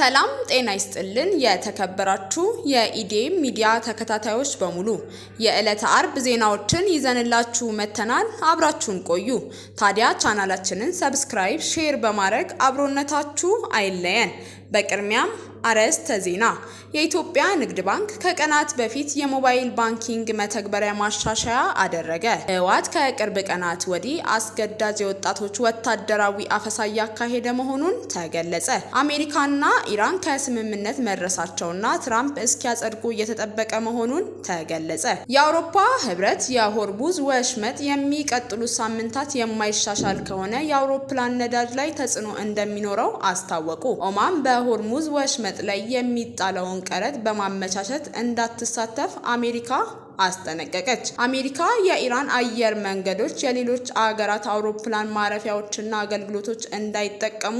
ሰላም ጤና ይስጥልን የተከበራችሁ የኢዴም ሚዲያ ተከታታዮች በሙሉ የዕለተ አርብ ዜናዎችን ይዘንላችሁ መተናል። አብራችሁን ቆዩ። ታዲያ ቻናላችንን ሰብስክራይብ፣ ሼር በማድረግ አብሮነታችሁ አይለየን። በቅድሚያም አርዕስተ ዜና። የኢትዮጵያ ንግድ ባንክ ከቀናት በፊት የሞባይል ባንኪንግ መተግበሪያ ማሻሻያ አደረገ። ህወሓት ከቅርብ ቀናት ወዲህ አስገዳጅ የወጣቶች ወታደራዊ አፈሳ እያካሄደ መሆኑን ተገለጸ። አሜሪካና ኢራን ከስምምነት መድረሳቸውና ትራምፕ እስኪያጸድቁ እየተጠበቀ መሆኑን ተገለጸ። የአውሮፓ ህብረት የሆርሙዝ ወሽመጥ የሚቀጥሉት ሳምንታት የማይሻሻል ከሆነ የአውሮፕላን ነዳጅ ላይ ተጽዕኖ እንደሚኖረው አስታወቁ። ኦማን በሆርሙዝ ወሽመጥ ላይ የሚጣለውን ቀረጥ በማመቻቸት እንዳትሳተፍ አሜሪካ አስጠነቀቀች። አሜሪካ የኢራን አየር መንገዶች የሌሎች አገራት አውሮፕላን ማረፊያዎችና አገልግሎቶች እንዳይጠቀሙ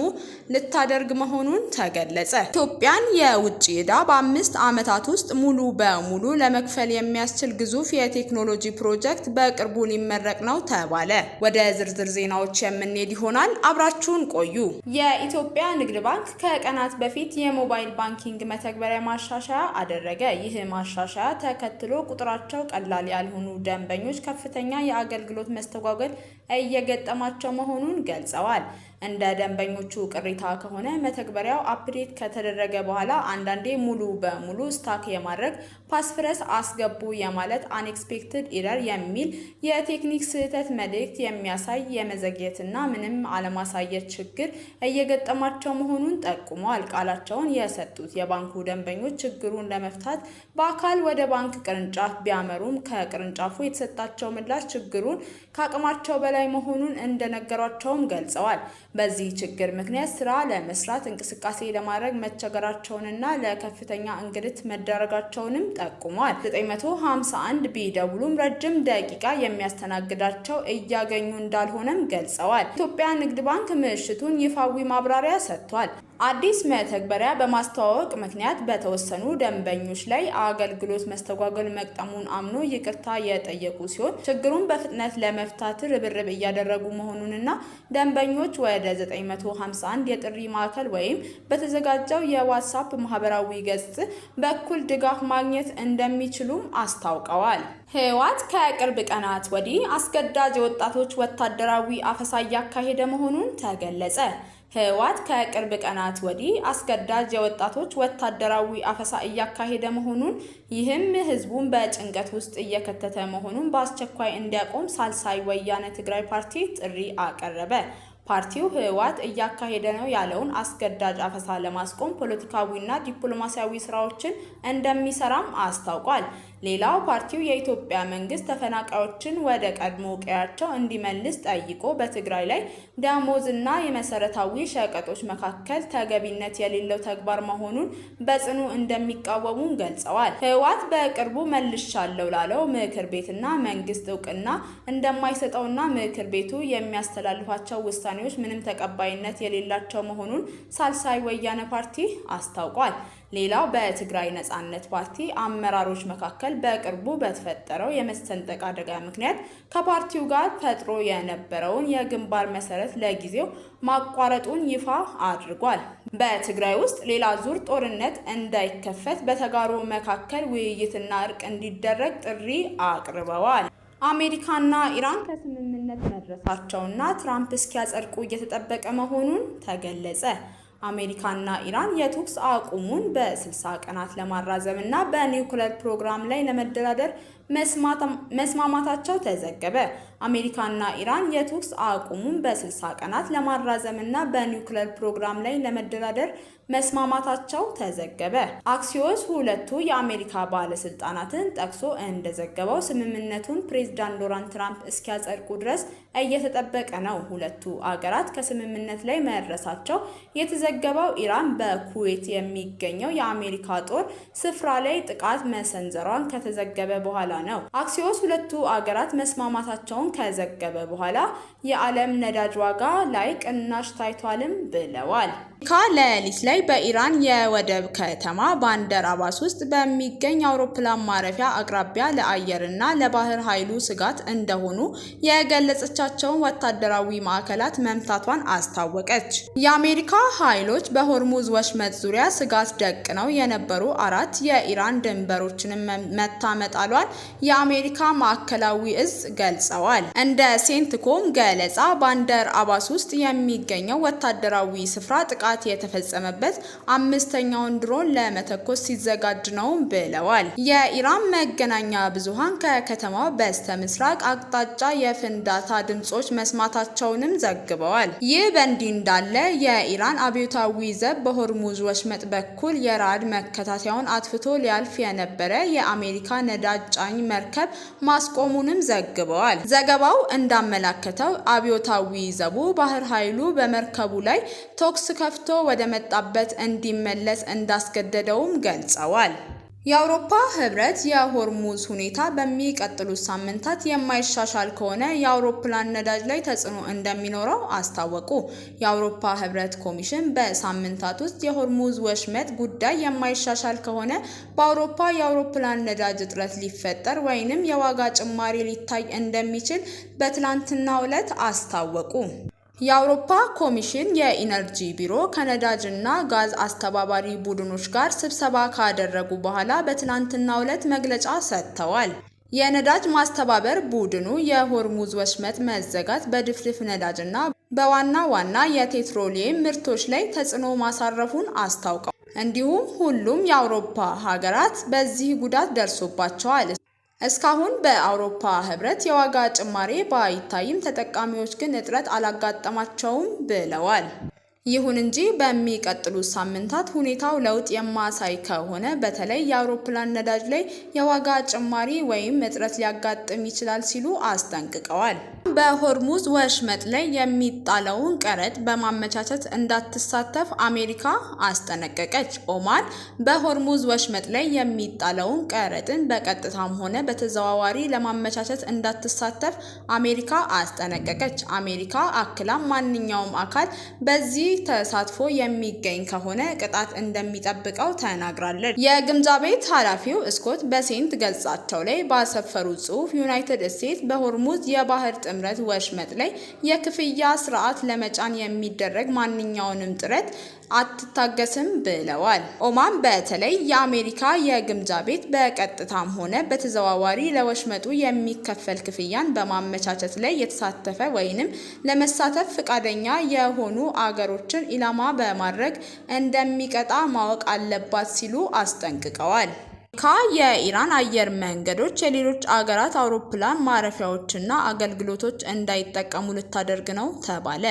ልታደርግ መሆኑን ተገለጸ። ኢትዮጵያን የውጭ ዕዳ በ5 ዓመታት ውስጥ ሙሉ በሙሉ ለመክፈል የሚያስችል ግዙፍ የቴክኖሎጂ ፕሮጀክት በቅርቡ ሊመረቅ ነው ተባለ። ወደ ዝርዝር ዜናዎች የምንሄድ ይሆናል። አብራችሁን ቆዩ። የኢትዮጵያ ንግድ ባንክ ከቀናት በፊት የሞባይል ባንኪንግ መተግበሪያ ማሻሻያ አደረገ። ይህ ማሻሻያ ተከትሎ ቁጥራቸው ቀላል ያልሆኑ ደንበኞች ከፍተኛ የአገልግሎት መስተጓጎል እየገጠማቸው መሆኑን ገልጸዋል። እንደ ደንበኞቹ ቅሬታ ከሆነ መተግበሪያው አፕዴት ከተደረገ በኋላ አንዳንዴ ሙሉ በሙሉ ስታክ የማድረግ ፓስፍረስ አስገቡ የማለት አንኤክስፔክትድ ኢረር የሚል የቴክኒክ ስህተት መልእክት የሚያሳይ የመዘግየትና ምንም አለማሳየት ችግር እየገጠማቸው መሆኑን ጠቁመዋል። ቃላቸውን የሰጡት የባንኩ ደንበኞች ችግሩን ለመፍታት በአካል ወደ ባንክ ቅርንጫፍ ቢያመሩም ከቅርንጫፉ የተሰጣቸው ምላሽ ችግሩን ከአቅማቸው በላይ መሆኑን እንደነገሯቸውም ገልጸዋል። በዚህ ችግር ምክንያት ስራ ለመስራት እንቅስቃሴ ለማድረግ መቸገራቸውንና ለከፍተኛ እንግልት መዳረጋቸውንም ጠቁመዋል። 951 ቢደውሉም ረጅም ደቂቃ የሚያስተናግዳቸው እያገኙ እንዳልሆነም ገልጸዋል። ኢትዮጵያ ንግድ ባንክ ምሽቱን ይፋዊ ማብራሪያ ሰጥቷል። አዲስ መተግበሪያ በማስተዋወቅ ምክንያት በተወሰኑ ደንበኞች ላይ አገልግሎት መስተጓጎል መቅጠሙን አምኖ ይቅርታ የጠየቁ ሲሆን ችግሩን በፍጥነት ለመፍታት ርብርብ እያደረጉ መሆኑንና ደንበኞች ወደ 951 የጥሪ ማዕከል ወይም በተዘጋጀው የዋትስአፕ ማህበራዊ ገጽ በኩል ድጋፍ ማግኘት እንደሚችሉም አስታውቀዋል። ህወሓት ከቅርብ ቀናት ወዲህ አስገዳጅ የወጣቶች ወታደራዊ አፈሳ እያካሄደ መሆኑን ተገለጸ። ህወሓት ከቅርብ ቀናት ወዲህ አስገዳጅ የወጣቶች ወታደራዊ አፈሳ እያካሄደ መሆኑን ይህም ህዝቡን በጭንቀት ውስጥ እየከተተ መሆኑን በአስቸኳይ እንዲያቆም ሳልሳይ ወያነ ትግራይ ፓርቲ ጥሪ አቀረበ። ፓርቲው ህወሓት እያካሄደ ነው ያለውን አስገዳጅ አፈሳ ለማስቆም ፖለቲካዊና ዲፕሎማሲያዊ ስራዎችን እንደሚሰራም አስታውቋል። ሌላው ፓርቲው የኢትዮጵያ መንግስት ተፈናቃዮችን ወደ ቀድሞ ቀያቸው እንዲመልስ ጠይቆ በትግራይ ላይ ደሞዝና የመሰረታዊ ሸቀጦች መካከል ተገቢነት የሌለው ተግባር መሆኑን በጽኑ እንደሚቃወሙ ገልጸዋል። ህወሓት በቅርቡ መልሻለሁ ላለው ምክር ቤትና መንግስት እውቅና እንደማይሰጠውና ምክር ቤቱ የሚያስተላልፋቸው ውሳኔዎች ምንም ተቀባይነት የሌላቸው መሆኑን ሳልሳይ ወያነ ፓርቲ አስታውቋል። ሌላው በትግራይ ነጻነት ፓርቲ አመራሮች መካከል በቅርቡ በተፈጠረው የመሰንጠቅ አደጋ ምክንያት ከፓርቲው ጋር ፈጥሮ የነበረውን የግንባር መሰረት ለጊዜው ማቋረጡን ይፋ አድርጓል። በትግራይ ውስጥ ሌላ ዙር ጦርነት እንዳይከፈት በተጋሩ መካከል ውይይትና እርቅ እንዲደረግ ጥሪ አቅርበዋል። አሜሪካና ኢራን ከስምምነት መድረሳቸውና ትራምፕ እስኪያጸድቁ እየተጠበቀ መሆኑን ተገለጸ። አሜሪካና ኢራን የተኩስ አቁሙን በ60 ቀናት ለማራዘምና በኒውክሌር ፕሮግራም ላይ ለመደራደር መስማማታቸው ተዘገበ። አሜሪካና ኢራን የተኩስ አቁሙን በ60 ቀናት ለማራዘምና በኒውክሌር ፕሮግራም ላይ ለመደራደር መስማማታቸው ተዘገበ። አክሲዮስ ሁለቱ የአሜሪካ ባለስልጣናትን ጠቅሶ እንደዘገበው ስምምነቱን ፕሬዝዳንት ዶናልድ ትራምፕ እስኪያጸድቁ ድረስ እየተጠበቀ ነው። ሁለቱ አገራት ከስምምነት ላይ መድረሳቸው የተዘገበው ኢራን በኩዌት የሚገኘው የአሜሪካ ጦር ስፍራ ላይ ጥቃት መሰንዘሯን ከተዘገበ በኋላ በኋላ ነው። አክሲዮስ ሁለቱ አገራት መስማማታቸውን ከዘገበ በኋላ የዓለም ነዳጅ ዋጋ ላይ ቅናሽ ታይቷልም ብለዋል። አሜሪካ ሌሊት ላይ በኢራን የወደብ ከተማ ባንደር አባስ ውስጥ በሚገኝ አውሮፕላን ማረፊያ አቅራቢያ ለአየርና ለባህር ኃይሉ ስጋት እንደሆኑ የገለጸቻቸውን ወታደራዊ ማዕከላት መምታቷን አስታወቀች። የአሜሪካ ኃይሎች በሆርሙዝ ወሽመጥ ዙሪያ ስጋት ደቅነው የነበሩ 4 የኢራን ድንበሮችንም መታ መጣሏን የአሜሪካ ማዕከላዊ እዝ ገልጸዋል። እንደ ሴንትኮም ገለጻ ባንደር አባስ ውስጥ የሚገኘው ወታደራዊ ስፍራ ጥቃት የተፈጸመበት 5ኛውን ድሮን ለመተኮስ ሲዘጋጅ ነው ብለዋል። የኢራን መገናኛ ብዙሃን ከከተማው በስተ ምስራቅ አቅጣጫ የፍንዳታ ድምጾች መስማታቸውንም ዘግበዋል። ይህ በእንዲህ እንዳለ የኢራን አብዮታዊ ዘብ በሆርሙዝ ወሽመጥ በኩል የራድ መከታተያውን አጥፍቶ ሊያልፍ የነበረ የአሜሪካ ነዳጅ ጫኝ መርከብ ማስቆሙንም ዘግበዋል። ዘገባው እንዳመላከተው አብዮታዊ ዘቡ ባህር ኃይሉ በመርከቡ ላይ ተኩስ ከፍቶ ወደ መጣበት እንዲመለስ እንዳስገደደውም ገልጸዋል። የአውሮፓ ህብረት የሆርሙዝ ሁኔታ በሚቀጥሉት ሳምንታት የማይሻሻል ከሆነ የአውሮፕላን ነዳጅ ላይ ተጽዕኖ እንደሚኖረው አስታወቁ። የአውሮፓ ህብረት ኮሚሽን በሳምንታት ውስጥ የሆርሙዝ ወሽመጥ ጉዳይ የማይሻሻል ከሆነ በአውሮፓ የአውሮፕላን ነዳጅ እጥረት ሊፈጠር ወይንም የዋጋ ጭማሪ ሊታይ እንደሚችል በትላንትናው ዕለት አስታወቁ። የአውሮፓ ኮሚሽን የኢነርጂ ቢሮ ከነዳጅና ጋዝ አስተባባሪ ቡድኖች ጋር ስብሰባ ካደረጉ በኋላ በትናንትናው ዕለት መግለጫ ሰጥተዋል። የነዳጅ ማስተባበር ቡድኑ የሆርሙዝ ወሽመጥ መዘጋት በድፍድፍ ነዳጅና በዋና ዋና የፔትሮሊየም ምርቶች ላይ ተጽዕኖ ማሳረፉን አስታውቀዋል። እንዲሁም ሁሉም የአውሮፓ ሀገራት በዚህ ጉዳት ደርሶባቸዋል። እስካሁን በአውሮፓ ህብረት የዋጋ ጭማሪ ባይታይም ተጠቃሚዎች ግን እጥረት አላጋጠማቸውም ብለዋል። ይሁን እንጂ በሚቀጥሉት ሳምንታት ሁኔታው ለውጥ የማያሳይ ከሆነ በተለይ የአውሮፕላን ነዳጅ ላይ የዋጋ ጭማሪ ወይም እጥረት ሊያጋጥም ይችላል ሲሉ አስጠንቅቀዋል። በሆርሙዝ ወሽመጥ ላይ የሚጣለውን ቀረጥ በማመቻቸት እንዳትሳተፍ አሜሪካ አስጠነቀቀች። ኦማን በሆርሙዝ ወሽመጥ ላይ የሚጣለውን ቀረጥን በቀጥታም ሆነ በተዘዋዋሪ ለማመቻቸት እንዳትሳተፍ አሜሪካ አስጠነቀቀች። አሜሪካ አክላም ማንኛውም አካል በዚህ ተሳትፎ የሚገኝ ከሆነ ቅጣት እንደሚጠብቀው ተናግራለች። የግምጃ ቤት ኃላፊው ስኮት በሴንት ገጻቸው ላይ ባሰፈሩት ጽሑፍ ዩናይትድ ስቴትስ በሆርሙዝ የባህር ጥምረት ወሽመጥ ላይ የክፍያ ስርዓት ለመጫን የሚደረግ ማንኛውንም ጥረት አትታገስም ብለዋል። ኦማን በተለይ የአሜሪካ የግምጃ ቤት በቀጥታም ሆነ በተዘዋዋሪ ለወሽመጡ የሚከፈል ክፍያን በማመቻቸት ላይ የተሳተፈ ወይንም ለመሳተፍ ፈቃደኛ የሆኑ አገሮችን ኢላማ በማድረግ እንደሚቀጣ ማወቅ አለባት ሲሉ አስጠንቅቀዋል። የኢራን አየር መንገዶች የሌሎች አገራት አውሮፕላን ማረፊያዎችና አገልግሎቶች እንዳይጠቀሙ ልታደርግ ነው ተባለ።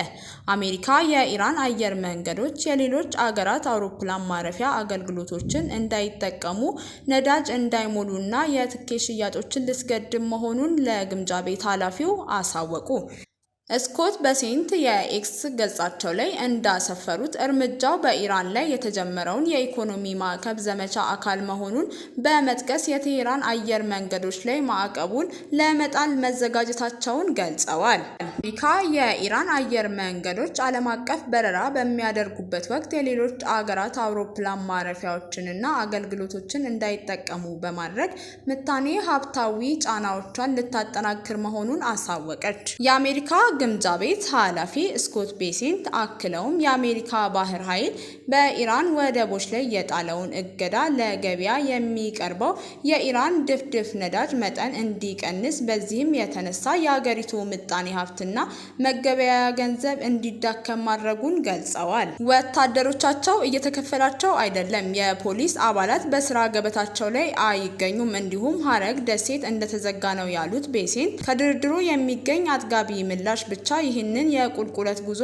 አሜሪካ የኢራን አየር መንገዶች የሌሎች አገራት አውሮፕላን ማረፊያ አገልግሎቶችን እንዳይጠቀሙ፣ ነዳጅ እንዳይሞሉና የትኬት ሽያጮችን ልትገድብ መሆኑን ለግምጃ ቤት ኃላፊው አሳወቁ። ስኮት በሴንት የኤክስ ገጻቸው ላይ እንዳሰፈሩት እርምጃው በኢራን ላይ የተጀመረውን የኢኮኖሚ ማዕቀብ ዘመቻ አካል መሆኑን በመጥቀስ የቴህራን አየር መንገዶች ላይ ማዕቀቡን ለመጣል መዘጋጀታቸውን ገልጸዋል። አሜሪካ የኢራን አየር መንገዶች ዓለም አቀፍ በረራ በሚያደርጉበት ወቅት የሌሎች አገራት አውሮፕላን ማረፊያዎችንና አገልግሎቶችን እንዳይጠቀሙ በማድረግ ምጣኔ ሀብታዊ ጫናዎቿን ልታጠናክር መሆኑን አሳወቀች። የአሜሪካ ግምጃ ቤት ኃላፊ ስኮት ቤሴንት አክለውም የአሜሪካ ባህር ኃይል በኢራን ወደቦች ላይ የጣለውን እገዳ ለገበያ የሚቀርበው የኢራን ድፍድፍ ነዳጅ መጠን እንዲቀንስ፣ በዚህም የተነሳ የአገሪቱ ምጣኔ ሀብትና መገበያያ ገንዘብ እንዲዳከም ማድረጉን ገልጸዋል። ወታደሮቻቸው እየተከፈላቸው አይደለም፣ የፖሊስ አባላት በስራ ገበታቸው ላይ አይገኙም፣ እንዲሁም ሀረግ ደሴት እንደተዘጋ ነው ያሉት ቤሴንት ከድርድሩ የሚገኝ አጥጋቢ ምላሽ ብቻ ይህንን የቁልቁለት ጉዞ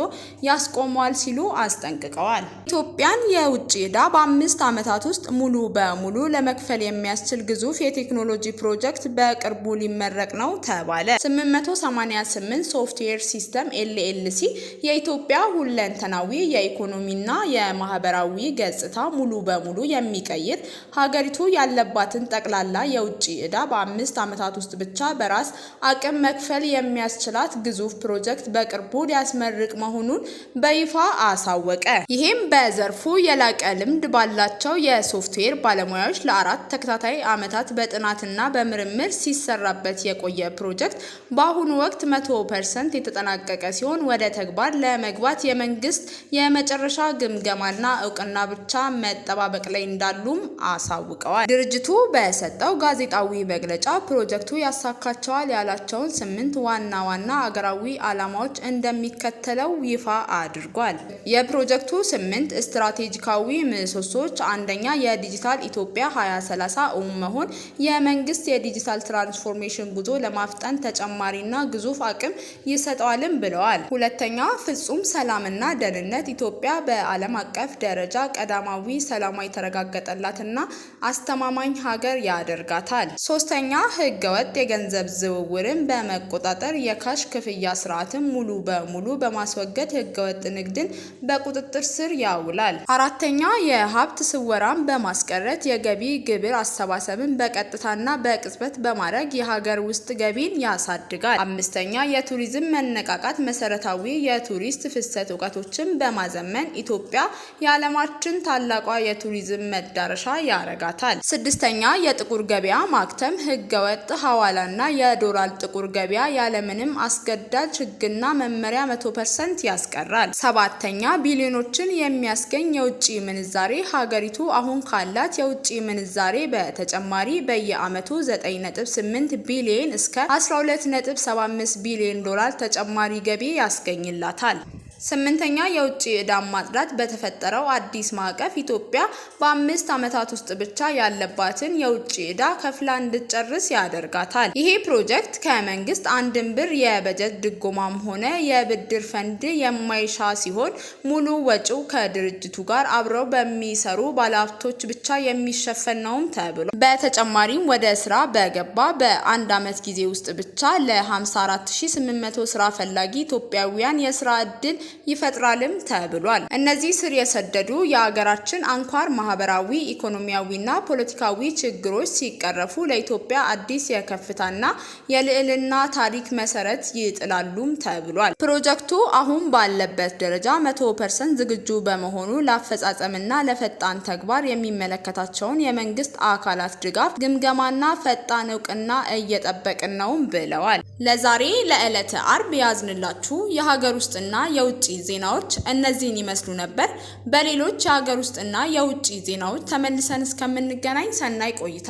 ያስቆመዋል ሲሉ አስጠንቅቀዋል። ኢትዮጵያን የውጭ ዕዳ በ5 ዓመታት ውስጥ ሙሉ በሙሉ ለመክፈል የሚያስችል ግዙፍ የቴክኖሎጂ ፕሮጀክት በቅርቡ ሊመረቅ ነው ተባለ። 888 ሶፍትዌር ሲስተም LLC የኢትዮጵያ ሁለንተናዊ የኢኮኖሚና የማህበራዊ ገጽታ ሙሉ በሙሉ የሚቀይር ሀገሪቱ ያለባትን ጠቅላላ የውጭ ዕዳ በ5 ዓመታት ውስጥ ብቻ በራስ አቅም መክፈል የሚያስችላት ግዙፍ ፕሮጀክት በቅርቡ ሊያስመርቅ መሆኑን በይፋ አሳወቀ። ይህም በዘርፉ የላቀ ልምድ ባላቸው የሶፍትዌር ባለሙያዎች ለ4 ተከታታይ ዓመታት በጥናትና በምርምር ሲሰራበት የቆየ ፕሮጀክት በአሁኑ ወቅት 100% የተጠናቀቀ ሲሆን ወደ ተግባር ለመግባት የመንግስት የመጨረሻ ግምገማና እውቅና ብቻ መጠባበቅ ላይ እንዳሉም አሳውቀዋል። ድርጅቱ በሰጠው ጋዜጣዊ መግለጫ ፕሮጀክቱ ያሳካቸዋል ያላቸውን 8 ዋና ዋና አገራዊ ዓላማዎች እንደሚከተለው ይፋ አድርጓል። የፕሮጀክቱ 8 ስትራቴጂካዊ ምሰሶች፣ አንደኛ የዲጂታል ኢትዮጵያ 2030 እውን መሆን የመንግስት የዲጂታል ትራንስፎርሜሽን ጉዞ ለማፍጠን ተጨማሪና ግዙፍ አቅም ይሰጠዋልም ብለዋል። ሁለተኛ ፍጹም ሰላምና ደህንነት ኢትዮጵያ በዓለም አቀፍ ደረጃ ቀዳማዊ ሰላሟ የተረጋገጠላትና አስተማማኝ ሀገር ያደርጋታል። ሶስተኛ ህገወጥ የገንዘብ ዝውውርን በመቆጣጠር የካሽ ክፍያ ስርዓትን ሙሉ በሙሉ በማስወገድ ህገወጥ ንግድን በቁጥጥር ስር ያውላል። አራተኛ የሀብት ስወራን በማስቀረት የገቢ ግብር አሰባሰብን በቀጥታና በቅጽበት በማድረግ የሀገር ውስጥ ገቢን ያሳድጋል። አምስተኛ የቱሪዝም መነቃቃት መሰረታዊ የቱሪስት ፍሰት እውቀቶችን በማዘመን ኢትዮጵያ የዓለማችን ታላቋ የቱሪዝም መዳረሻ ያረጋታል። ስድስተኛ የጥቁር ገበያ ማክተም ህገወጥ ሐዋላና የዶላር ጥቁር ገበያ ያለምንም አስገዳጅ ህግና መመሪያ 100% ያስቀራል። ሰባተኛ ቢሊዮኖችን የሚያስገኝ የውጭ ምንዛሬ ሀገሪቱ አሁን ካላት የውጭ ምንዛሬ በተጨማሪ በየዓመቱ 9.8 ቢሊዮን እስከ 12.75 ቢሊዮን ዶላር ተጨማሪ ገቢ ያስገኝላታል። ስምንተኛ የውጭ ዕዳ ማጽዳት በተፈጠረው አዲስ ማዕቀፍ ኢትዮጵያ በ5 ዓመታት ውስጥ ብቻ ያለባትን የውጭ ዕዳ ከፍላ እንድትጨርስ ያደርጋታል። ይሄ ፕሮጀክት ከመንግስት አንድም ብር የበጀት ድጎማም ሆነ የብድር ፈንድ የማይሻ ሲሆን ሙሉ ወጪው ከድርጅቱ ጋር አብረው በሚሰሩ ባለሀብቶች ብቻ የሚሸፈን ነውም ተብሏል። በተጨማሪም ወደ ስራ በገባ በ1 ዓመት ጊዜ ውስጥ ብቻ ለ54800 ስራ ፈላጊ ኢትዮጵያውያን የስራ ዕድል ይፈጥራልም ተብሏል። እነዚህ ስር የሰደዱ የሀገራችን አንኳር ማህበራዊ፣ ኢኮኖሚያዊና ፖለቲካዊ ችግሮች ሲቀረፉ ለኢትዮጵያ አዲስ የከፍታና የልዕልና ታሪክ መሰረት ይጥላሉም ተብሏል። ፕሮጀክቱ አሁን ባለበት ደረጃ 100% ዝግጁ በመሆኑ ለአፈጻጸምና ለፈጣን ተግባር የሚመለከታቸውን የመንግስት አካላት ድጋፍ፣ ግምገማና ፈጣን እውቅና እየጠበቅን ነው ብለዋል። ለዛሬ ለዕለተ አርብ ያዝንላችሁ የሀገር ውስጥና የውጭ ዜናዎች እነዚህን ይመስሉ ነበር። በሌሎች የሀገር ውስጥና የውጭ ዜናዎች ተመልሰን እስከምንገናኝ ሰናይ ቆይታ